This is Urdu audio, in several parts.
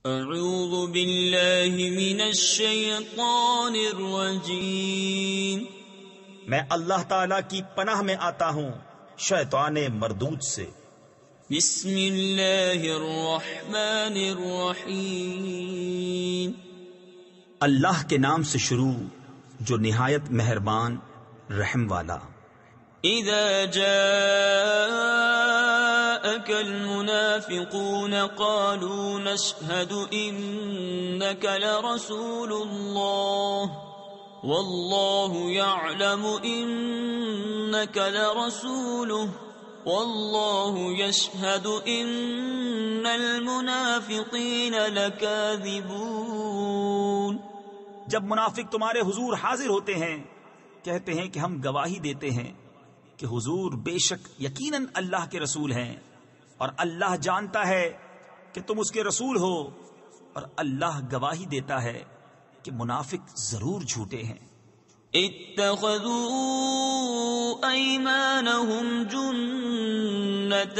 اعوذ باللہ من الشیطان الرجیم، میں اللہ تعالی کی پناہ میں آتا ہوں شیطان مردود سے۔ بسم اللہ الرحمن الرحیم، اللہ کے نام سے شروع جو نہایت مہربان رحم والا۔ اذا جاءك المنافقون قالوا نشهد انك لرسول الله والله يعلم انك لرسوله والله يشهد ان المنافقين لكاذبون۔ جب منافق تمہارے حضور حاضر ہوتے ہیں کہتے ہیں کہ ہم گواہی دیتے ہیں کہ حضور بے شک یقیناً اللہ کے رسول ہیں، اور اللہ جانتا ہے کہ تم اس کے رسول ہو، اور اللہ گواہی دیتا ہے کہ منافق ضرور جھوٹے ہیں۔ اتخذوا ایمانہم جنة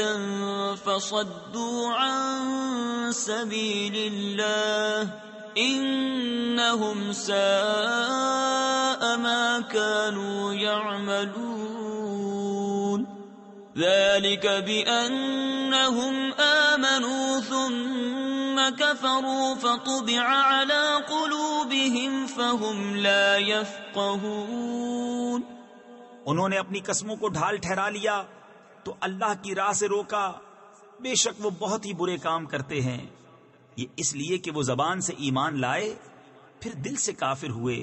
فصدوا عن سبیل اللہ انہم ساء ما كانوا يعملون۔ ذلك بأنهم آمنوا ثم كفروا فطبع على قلوبهم فهم لا يفقهون۔ انہوں نے اپنی قسموں کو ڈھال ٹھہرا لیا تو اللہ کی راہ سے روکا، بے شک وہ بہت ہی برے کام کرتے ہیں۔ یہ اس لیے کہ وہ زبان سے ایمان لائے پھر دل سے کافر ہوئے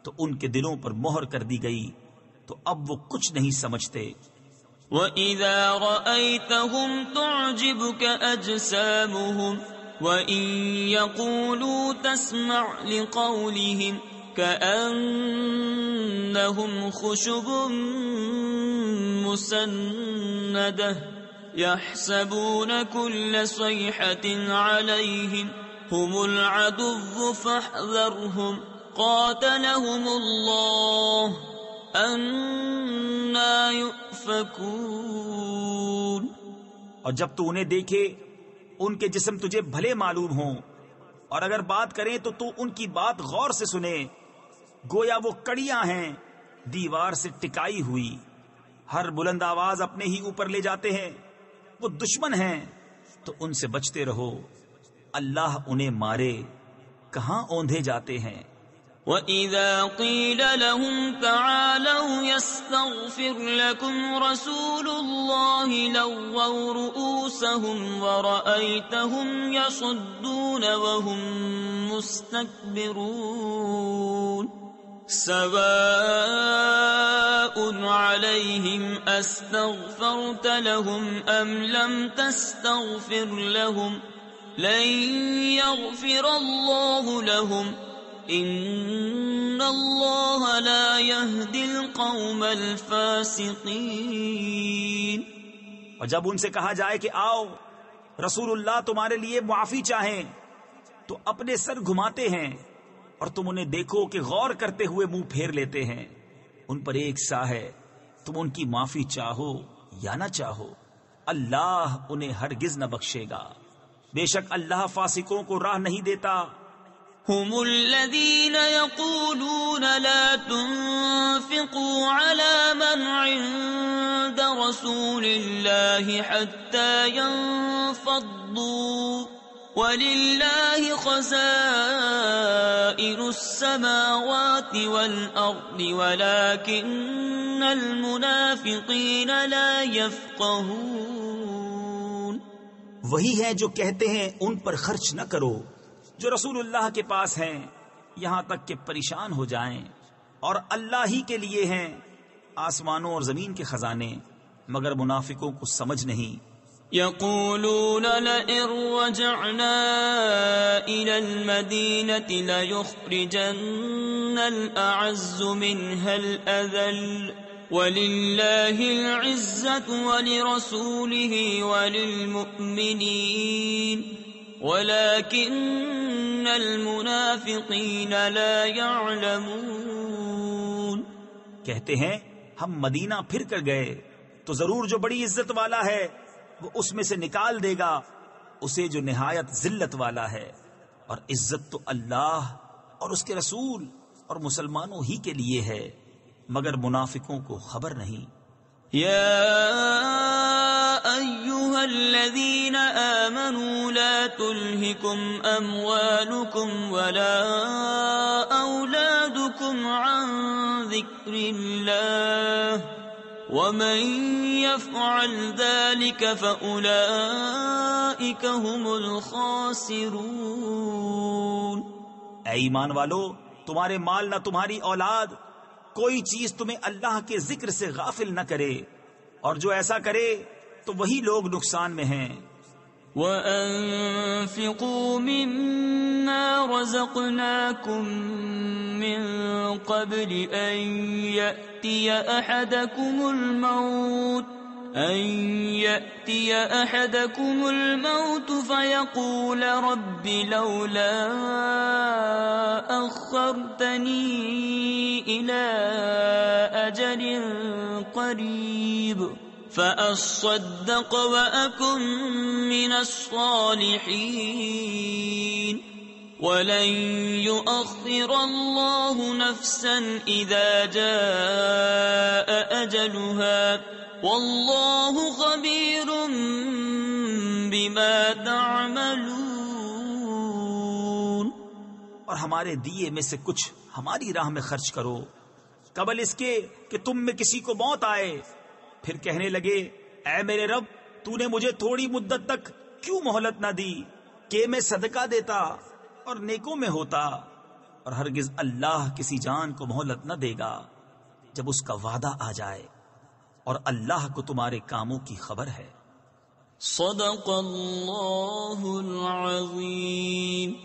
تو ان کے دلوں پر مہر کر دی گئی، تو اب وہ کچھ نہیں سمجھتے۔ وَإِذَا رَأَيْتَهُمْ تُعْجِبُكَ أَجْسَامُهُمْ وَإِن يَقُولُوا تَسْمَعْ لِقَوْلِهِمْ كَأَنَّهُمْ خُشُبٌ مُّسَنَّدَةٌ يَحْسَبُونَ كُلَّ صَيْحَةٍ عَلَيْهِمْ هُمُ الْعَدُوُّ فَاحْذَرْهُمْ قَاتَلَهُمُ اللَّهُ أَنَّىٰ يُؤْفَكُونَ۔ اور جب تو انہیں دیکھے ان کے جسم تجھے بھلے معلوم ہوں، اور اگر بات کریں تو تو ان کی بات غور سے سنے، گویا وہ کڑیاں ہیں دیوار سے ٹکائی ہوئی، ہر بلند آواز اپنے ہی اوپر لے جاتے ہیں۔ وہ دشمن ہیں تو ان سے بچتے رہو، اللہ انہیں مارے کہاں اوندھے جاتے ہیں۔ وَإِذَا قِيلَ لَهُمْ تَعَالَوْا يَسْتَغْفِرْ لَكُمْ رَسُولُ اللَّهِ لَوَّوْا رُءُوسَهُمْ وَرَأَيْتَهُمْ يَصُدُّونَ وَهُمْ مُسْتَكْبِرُونَ۔ سَوَاءٌ عَلَيْهِمْ أَسْتَغْفَرْتَ لَهُمْ أَمْ لَمْ تَسْتَغْفِرْ لَهُمْ لَن يَغْفِرَ اللَّهُ لَهُمْ ان اللہ لا يهدی القوم الفاسقین۔ اور جب ان سے کہا جائے کہ آؤ رسول اللہ تمہارے لیے معافی چاہیں تو اپنے سر گھماتے ہیں، اور تم انہیں دیکھو کہ غور کرتے ہوئے منہ پھیر لیتے ہیں۔ ان پر ایک سا ہے، تم ان کی معافی چاہو یا نہ چاہو، اللہ انہیں ہرگز نہ بخشے گا، بے شک اللہ فاسقوں کو راہ نہیں دیتا۔ هم الذين يقولون لا تنفقوا على من عند رسول الله حتى ينفضوا ولله خزائن السماوات والأرض ولكن المنافقين لا يفقهون۔ وہی ہیں جو کہتے ہیں ان پر خرچ نہ کرو جو رسول اللہ کے پاس ہیں، یہاں تک کہ پریشان ہو جائیں، اور اللہ ہی کے لیے ہیں آسمانوں اور زمین کے خزانے، مگر منافقوں کو سمجھ نہیں۔ يقولون لئن رجعنا إلى المدينة ليخرجن الأعز منها الأذل ولله العزة ولرسوله وللمؤمنين وَلَكِنَّ الْمُنَافِقِينَ لَا يَعْلَمُونَ۔ کہتے ہیں ہم مدینہ پھر کر گئے تو ضرور جو بڑی عزت والا ہے وہ اس میں سے نکال دے گا اسے جو نہایت ذلت والا ہے، اور عزت تو اللہ اور اس کے رسول اور مسلمانوں ہی کے لیے ہے، مگر منافقوں کو خبر نہیں۔ يا أيها الذين آمنوا لا تلهكم أموالكم ولا أولادكم عن ذكر الله ومن يفعل ذلك فأولئك هم الخاسرون۔ اے ایمان والو، تمہارے مال نہ تمہاری اولاد کوئی چیز تمہیں اللہ کے ذکر سے غافل نہ کرے، اور جو ایسا کرے تو وہی لوگ نقصان میں ہیں۔ وَأَنفِقُوا مِمَّا رَزَقْنَاكُم مِّن قَبْلِ أَن يَأْتِيَ أَحَدَكُمُ الْمَوْتُ فَيَقُولَ رَبِّ لَوْلَا أَخَّرْتَنِي إِلَىٰ أَجَلٍ قَرِيبٍ فَأَصَّدَّقَ وَأَكُن مِّنَ الصَّالِحِينَ وَلَن يُؤَخِّرَ اللَّهُ نَفْسًا إِذَا جَاءَ أَجَلُهَا وَاللَّهُ خَبِيرٌ بِمَا تَعْمَلُونَ۔ اور ہمارے دیے میں سے کچھ ہماری راہ میں خرچ کرو قبل اس کے کہ تم میں کسی کو موت آئے، پھر کہنے لگے اے میرے رب، تو نے مجھے تھوڑی مدت تک کیوں مہلت نہ دی کہ میں صدقہ دیتا اور نیکوں میں ہوتا، اور ہرگز اللہ کسی جان کو مہلت نہ دے گا جب اس کا وعدہ آ جائے، اور اللہ کو تمہارے کاموں کی خبر ہے۔ صدق اللہ العظیم۔